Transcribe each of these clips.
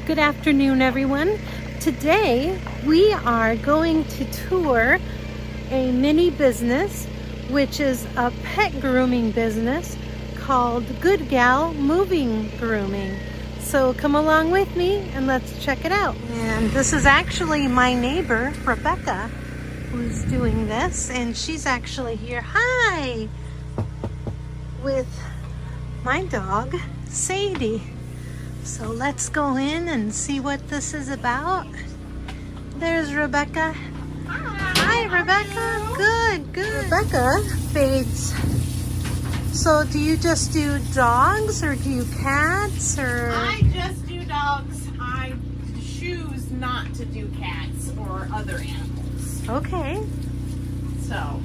Good afternoon, everyone. Today we are going to tour a mini business, which is a pet grooming business called Good Gal Moving Grooming. So come along with me and let's check it out. And this is actually my neighbor, Rebecca, who's doing this, and she's actually here. Hi! With my dog, Sadie. So let's go in and see what this is about. There's Rebecca. Hi, Rebecca. Good. Rebecca fades. So do you just do dogs or do you cats or? I just do dogs. I choose not to do cats or other animals. Okay. So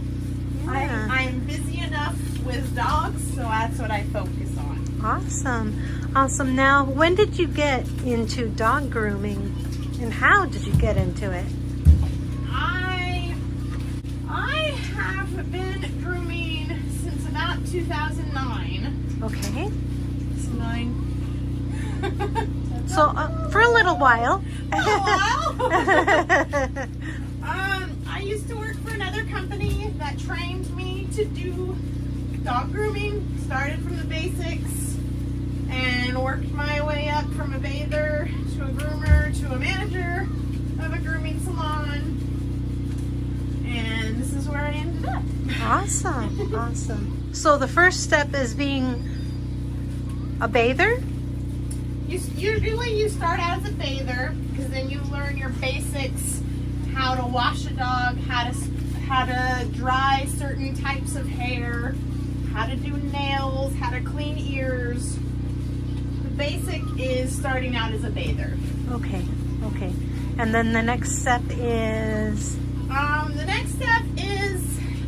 Yeah. I'm busy enough with dogs, so that's what I focus on. Awesome. Now, when did you get into dog grooming and how did you get into it? I have been grooming since about 2009. Okay. It's 9. So for a little while. I used to work for another company that trained me to do dog grooming. Started from the basics and worked my way up from a bather to a groomer to a manager of a grooming salon. And this is where I ended up. Awesome. So the first step is being a bather? Usually you start out as a bather because then you learn your basics, how to wash a dog, how to dry certain types of hair, how to do nails, how to clean ears. The basic is starting out as a bather. Okay. And then the next step is? The next step is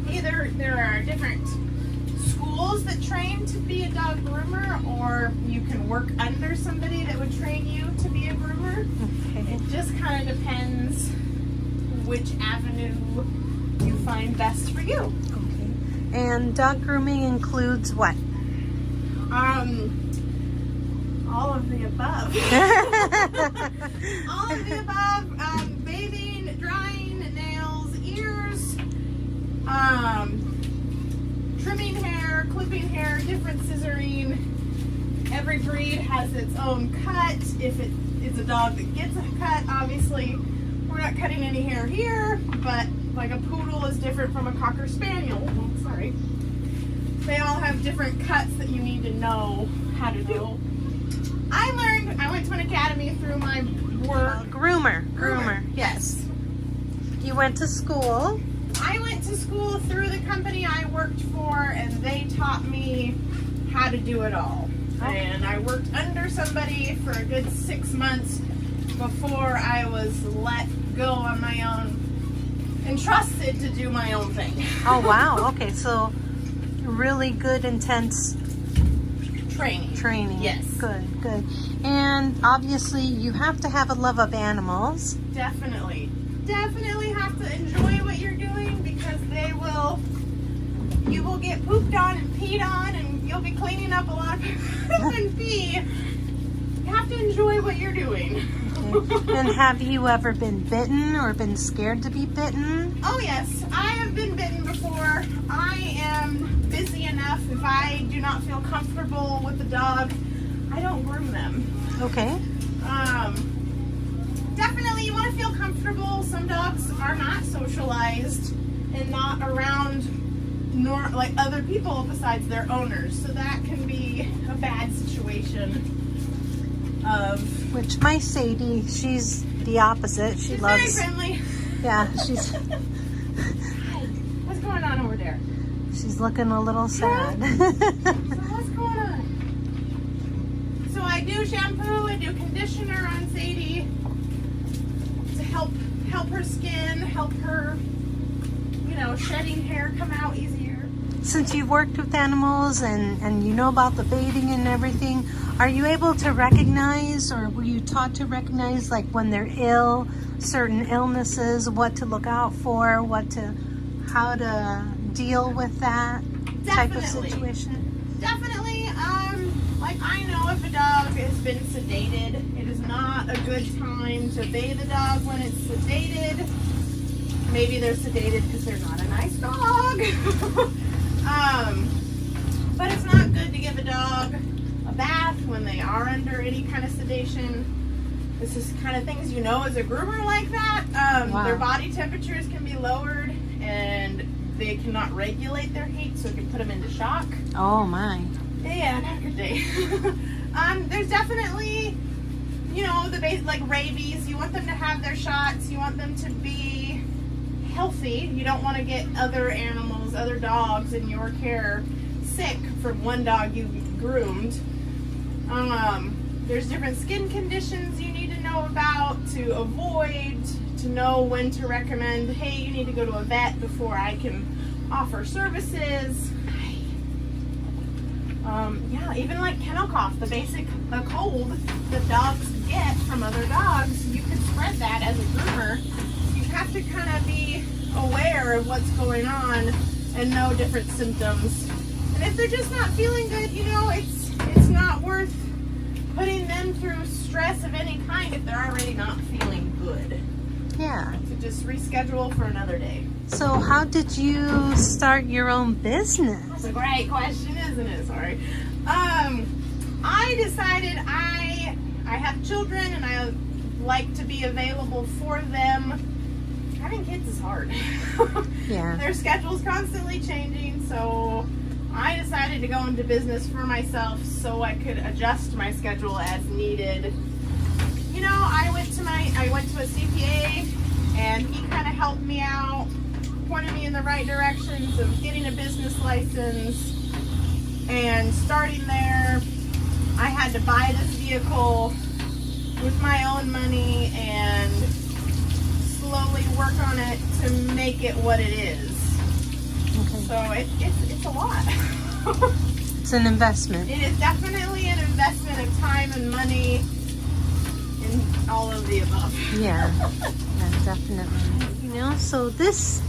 either there are different schools that train to be a dog groomer, or you can work under somebody that would train you to be a groomer. Okay. It just kind of depends which avenue you find best for you. Okay. And dog grooming includes what? All of the above. All of the above. Bathing, drying, nails, ears, trimming hair, clipping hair, different scissoring. Every breed has its own cut. If it is a dog that gets a cut, obviously we're not cutting any hair here, but like a poodle is different from a cocker spaniel. Oh, sorry. They all have different cuts that you need to know how to do. I went to an academy through my work. Groomer. Yes. You went to school. I went to school through the company I worked for, and they taught me how to do it all. Okay. And I worked under somebody for a good 6 months before I was let go on my own and trusted to do my own thing. Oh, wow. Okay, so really good, intense Training. Yes. Good. And obviously you have to have a love of animals. Definitely have to enjoy what you're doing because you will get pooped on and peed on, and you'll be cleaning up a lot of poop and pee. You have to enjoy what you're doing. Okay. And have you ever been bitten or been scared to be bitten? Oh yes, I have been bitten before. I am busy enough. If I do not feel comfortable with the dog, I don't groom them. Okay. Definitely you want to feel comfortable. Some dogs are not socialized and not around like other people besides their owners. So that can be a bad situation. Which my Sadie, she's the opposite. She's very friendly. Yeah, she's What's going on over there? she's looking a little sad. So what's going on? So I do shampoo, I do conditioner on Sadie to help her skin, help her, shedding hair come out easier. Since you've worked with animals and you know about the bathing and everything, are you able to recognize, or were you taught to recognize, like when they're ill, certain illnesses, what to look out for, how to deal with that type of situation? Definitely. Like Like, I know if a dog has been sedated, it is not a good time to bathe a dog when it's sedated. Maybe they're sedated because they're not a nice dog. But it's not good to give a dog a bath when they are under any kind of sedation. This is kind of things you know as a groomer like that. Wow. Their body temperatures can be lowered and they cannot regulate their heat, so it can put them into shock. Oh my. Yeah, have a good day. There's definitely, you know, the base, like rabies. You want them to have their shots. You want them to be healthy. You don't want to get other animals, other dogs in your care sick from one dog you groomed. There's different skin conditions you need to know about to avoid, to know when to recommend, hey, you need to go to a vet before I can offer services. Yeah, even like kennel cough, the basic cold that dogs get from other dogs, you can spread that as a groomer. You have to kind of be aware of what's going on and know different symptoms. And if they're just not feeling good, you know, it's not worth putting them through stress of any kind if they're already not feeling good. Yeah. So just reschedule for another day. So how did you start your own business? That's a great question, isn't it? Sorry. I decided I have children and I like to be available for them. Having kids is hard. Yeah. Their schedule's constantly changing, so I decided to go into business for myself so I could adjust my schedule as needed. You know, I went to a CPA and he kind of helped me out, pointed me in the right directions of getting a business license and starting there. I had to buy this vehicle with my own money and slowly work on it to make it what it is. Okay. So it's a lot. It's an investment. It is definitely an investment of time and money and all of the above. Yeah. Yeah, definitely. You know, so this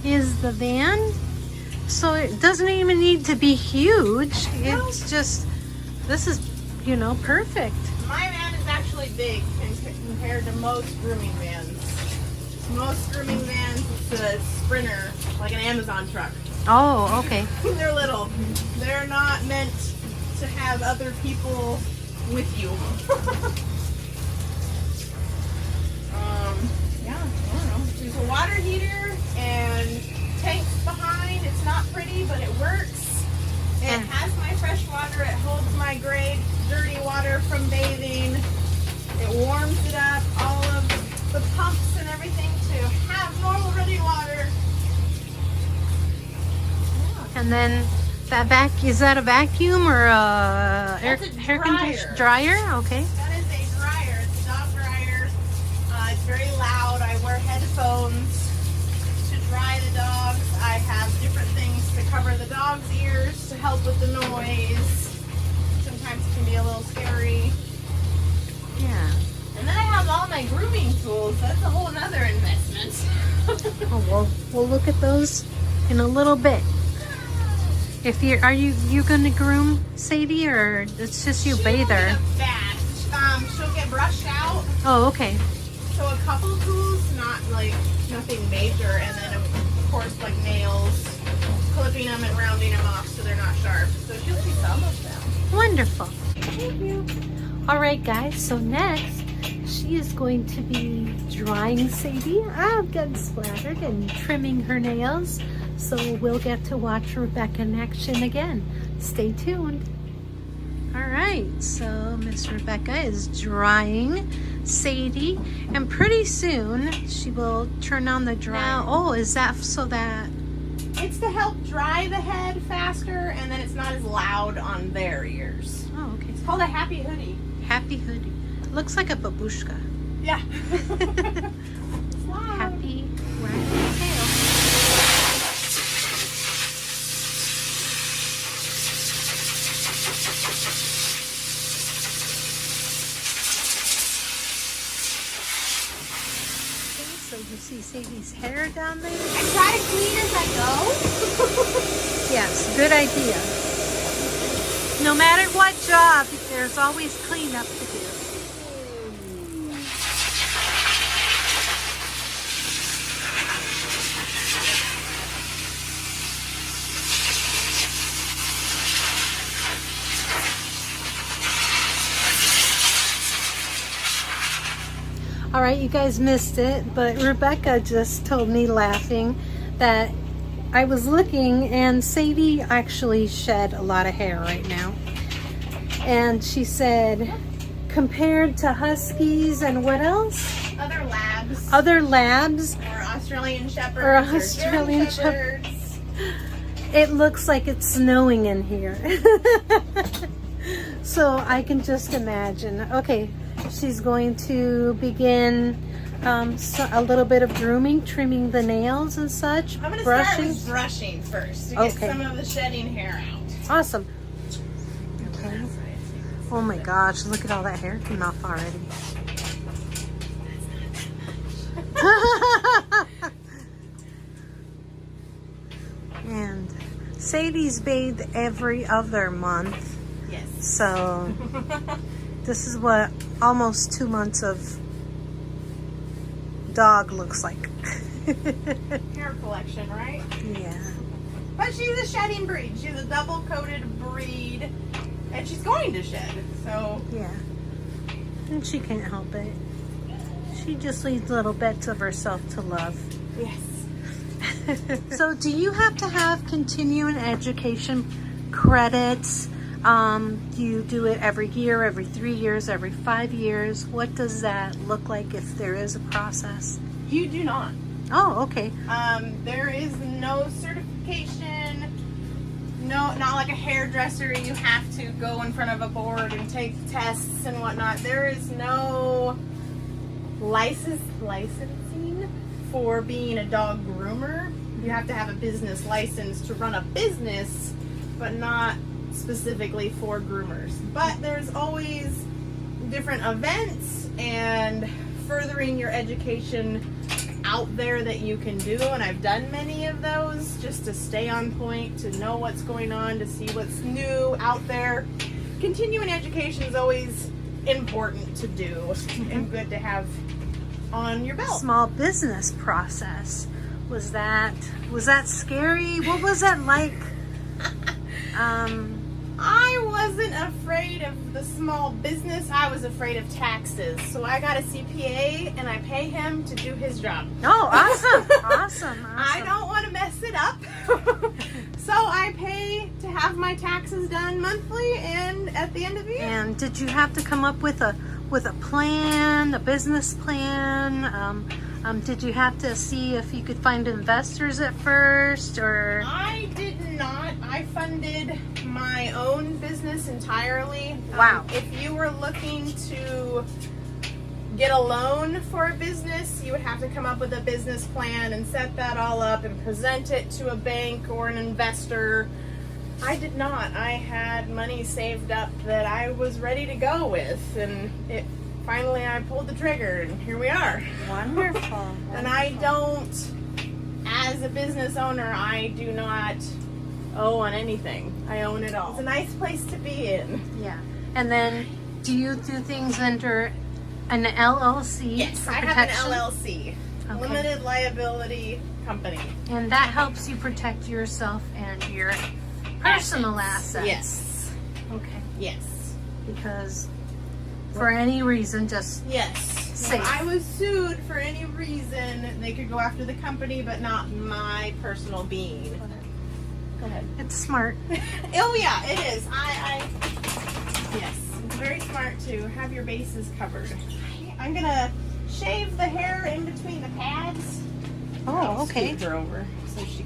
is the van. So it doesn't even need to be huge. It's just, this is, you know, perfect. My van is actually big compared to most grooming vans. Most grooming vans, it's a Sprinter, like an Amazon truck. Oh, okay. They're little. They're not meant to have other people with you. Yeah, I don't know. There's a water heater and tanks behind. It's not pretty, but it works. It has my fresh water. It holds my gray, dirty water from bathing. It warms it up. All of the pumps and everything to have normal running water. And then that is that a vacuum or a That's a air conditioner dryer. dryer? Okay. That is a dryer. It's a dog dryer. It's very loud. I wear headphones to dry the dogs. I have different things to cover the dog's ears to help with the noise. Sometimes it can be a little scary. Yeah. And then I have all my grooming tools. That's a whole nother investment. Oh, we'll look at those in a little bit. If are you gonna groom Sadie, or it's just you bathe her? She'll get brushed out. Oh, okay. So a couple tools, not like nothing major, and then of course like nails, clipping them and rounding them off so they're not sharp. So she'll see some of them. Wonderful. Thank you. All right, guys. So next, she is going to be drying Sadie. I've gotten splattered and trimming her nails. So we'll get to watch Rebecca in action again. Stay tuned. All right, so Miss Rebecca is drying Sadie, and pretty soon she will turn on the dryer. Now, oh, is that so that? It's to help dry the head faster, and then it's not as loud on their ears. Oh, okay. It's called a happy hoodie. Happy hoodie. Looks like a babushka. Yeah. Happy wagging tail. So you see Sadie's hair down there? I try to clean as I go. Yes, good idea. No matter what job, there's always cleanup to do. All right, you guys missed it, but Rebecca just told me laughing that I was looking and Sadie actually shed a lot of hair right now. And she said, compared to Huskies and what else? Other labs. Other labs. Or Australian Shepherds. Or Australian Shepherds. It looks like it's snowing in here. So I can just imagine. Okay, she's going to begin a little bit of grooming, trimming the nails and such. I'm going to brushing. start with brushing first to get some of the shedding hair out. Awesome. Okay. Oh my gosh, look at all that hair coming off already. And Sadie's bathed every other month. Yes. So this is what almost 2 months of dog looks like. Hair collection, right? Yeah. But she's a shedding breed. She's a double coated breed. And she's going to shed. So yeah. And she can't help it. She just leaves little bits of herself to love. yes. So do you have to have continuing education credits? Do you do it every year, every 3 years, every 5 years? What does that look like if there is a process? You do not. Oh, okay. There is no certification. No, not like a hairdresser. You have to go in front of a board and take tests and whatnot. There is no licensing for being a dog groomer. You have to have a business license to run a business, but not specifically for groomers. But there's always different events and furthering your education out there that you can do, and I've done many of those just to stay on point, to know what's going on, to see what's new out there. Continuing education is always important to do and good to have on your belt. Small business process. Was that scary? What was that like? I wasn't afraid of the small business. I was afraid of taxes. So I got a CPA and I pay him to do his job. Oh, awesome. Awesome. I don't want to mess it up. So I pay to have my taxes done monthly and at the end of the year. And did you have to come up with a plan, a business plan? Did you have to see if you could find investors at first, or? I did not. I funded my own business entirely. Wow. If you were looking to get a loan for a business, you would have to come up with a business plan and set that all up and present it to a bank or an investor. I did not. I had money saved up that I was ready to go with, and finally I pulled the trigger, and here we are. Wonderful. And I don't, as a business owner, I do not owe on anything. I own it all. It's a nice place to be in. Yeah. And then, do you do things under an LLC? Yes, for I protection? have an LLC, Okay. limited liability company. And that helps you protect yourself and your personal assets. Yes. Okay. Yes. Because for any reason, just Yes. Safe. If I was sued for any reason, they could go after the company, but not my personal being. Go ahead. it's smart. Oh yeah, it is. Yes, it's very smart to have your bases covered. I'm gonna shave the hair in between the pads. Oh, okay. Scoot her over so you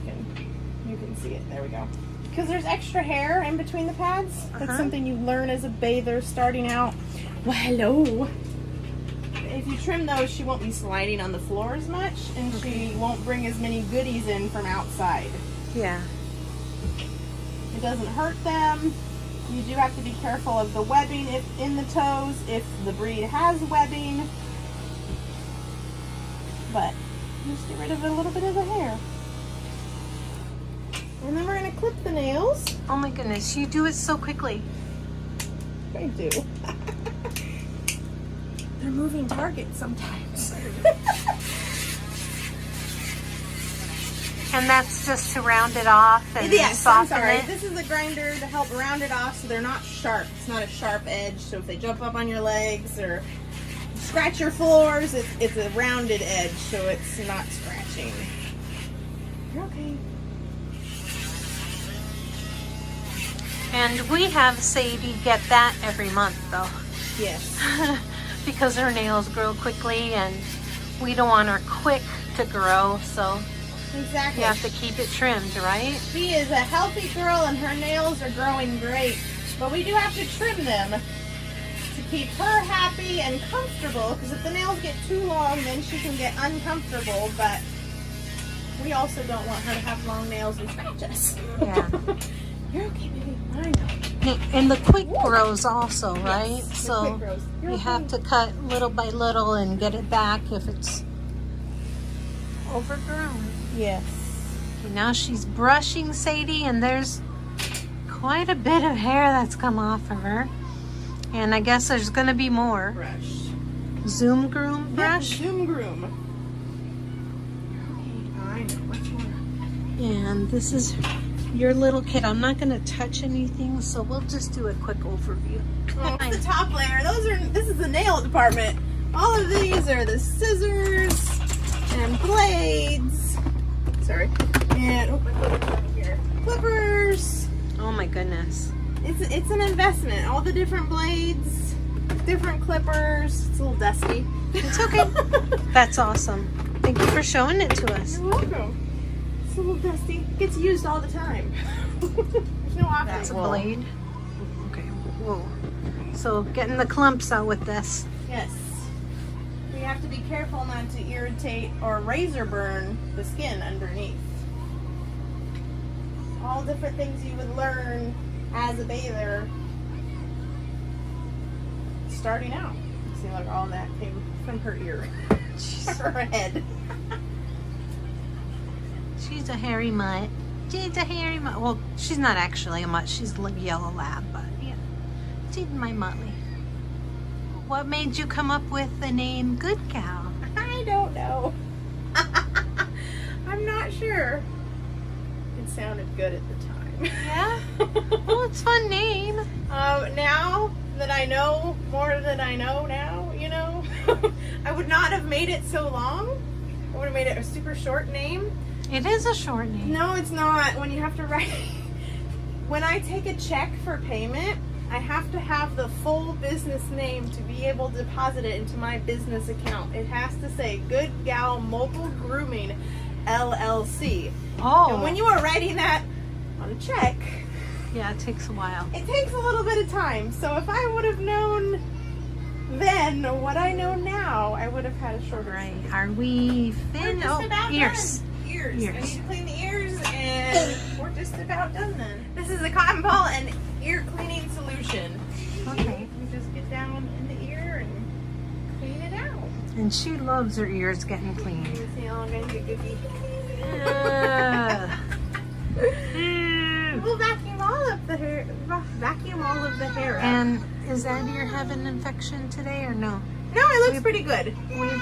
can see it. There we go. Because there's extra hair in between the pads. That's something you learn as a bather starting out. Well, hello. If you trim those, she won't be sliding on the floor as much, and she won't bring as many goodies in from outside. Yeah. It doesn't hurt them. You do have to be careful of the webbing in the toes if the breed has webbing. But just get rid of a little bit of the hair. And then we're gonna clip the nails. Oh my goodness, you do it so quickly. I do. They're moving targets sometimes. And that's just to round it off and Yes, I'm soften sorry. it. This is a grinder to help round it off so they're not sharp. It's not a sharp edge, so if they jump up on your legs or scratch your floors, it's a rounded edge, so it's not scratching. You're okay. And we have Sadie get that every month though. Yes. Because her nails grow quickly and we don't want her quick to grow, so Exactly. you have to keep it trimmed, right? She is a healthy girl and her nails are growing great, but we do have to trim them to keep her happy and comfortable, because if the nails get too long, then she can get uncomfortable, but we also don't want her to have long nails and scratch us. Yeah. You're okay, baby. I know. And the quick grows also, right? Yes, the So quick grows. You're you okay. have to cut little by little and get it back if it's overgrown. Yes. Okay, now she's brushing Sadie, and there's quite a bit of hair that's come off of her. And I guess there's gonna be more. Brush. Zoom groom brush. Yeah, Zoom groom. I know. What's more? And this is your little kid. I'm not gonna touch anything, so we'll just do a quick overview. Oh, the top layer. This is the nail department. All of these are the scissors and blades. Sorry. And my clippers are over here. Clippers. Oh my goodness. It's an investment. All the different blades, different clippers. It's a little dusty. It's okay. That's awesome. Thank you for showing it to us. You're welcome. It's a little dusty. It gets used all the time. There's no option. That's a blade. Okay. Whoa. So getting the clumps out with this. Yes. We have to be careful not to irritate or razor burn the skin underneath. All different things you would learn as a bather starting out. See, like all that came from her ear. Her head. She's a hairy mutt. She's a hairy mutt. Well, she's not actually a mutt. She's a yellow lab, but yeah. She's my muttley. What made you come up with the name Good Gal? I don't know. I'm not sure. It sounded good at the time. Yeah? Well, it's a fun name. Now that I know more than I know now, you know, I would not have made it so long. I would have made it a super short name. It is a short name. No, it's not. When you have to write, when I take a check for payment, I have to have the full business name to be able to deposit it into my business account. It has to say Good Gal Mobile Grooming LLC. Oh. And when you are writing that on a check, Yeah, it takes a while. it takes a little bit of time. So if I would have known then what I know now, I would have had a shorter Right. name. Are we We're fin? just Oh, about ears. done. Ears. I Ears. need to clean the ears, and we're just about done then. This is a cotton ball and ear cleaning solution. Okay. You just get down in the ear and clean it out. And she loves her ears getting You clean. see how I'm gonna get good. Ugh. We'll vacuum all of the hair. Vacuum all of the hair out. And is that ear having an infection today or no? No, it looks pretty good.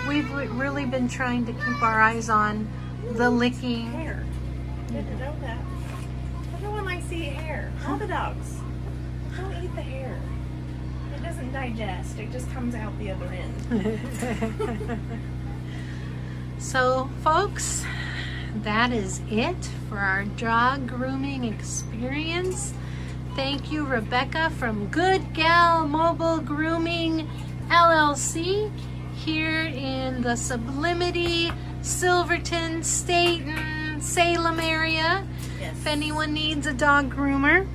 We've really been trying to keep our eyes on the licking. Hair. Didn't know that. Everyone likes to eat hair. All the dogs. Don't eat the hair. It doesn't digest. It just comes out the other end. So, folks, that is it for our dog grooming experience. Thank you, Rebecca from Good Gal Mobile Grooming LLC here in the Sublimity, Silverton, Staten, Salem area. Yes. If anyone needs a dog groomer,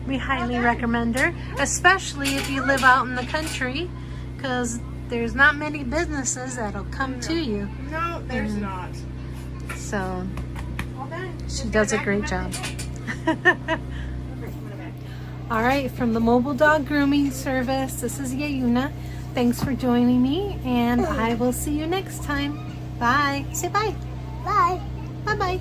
we highly Okay. recommend her, especially if you live out in the country, because there's not many businesses that'll come to you. No, there's not. So All done. she Just does a gonna great vacuum job. it back. Vacuum it back. All right, from the Mobile Dog Grooming Service, this is Yayuna. Thanks for joining me, and I will see you next time. Bye. Say bye. Bye. Bye-bye.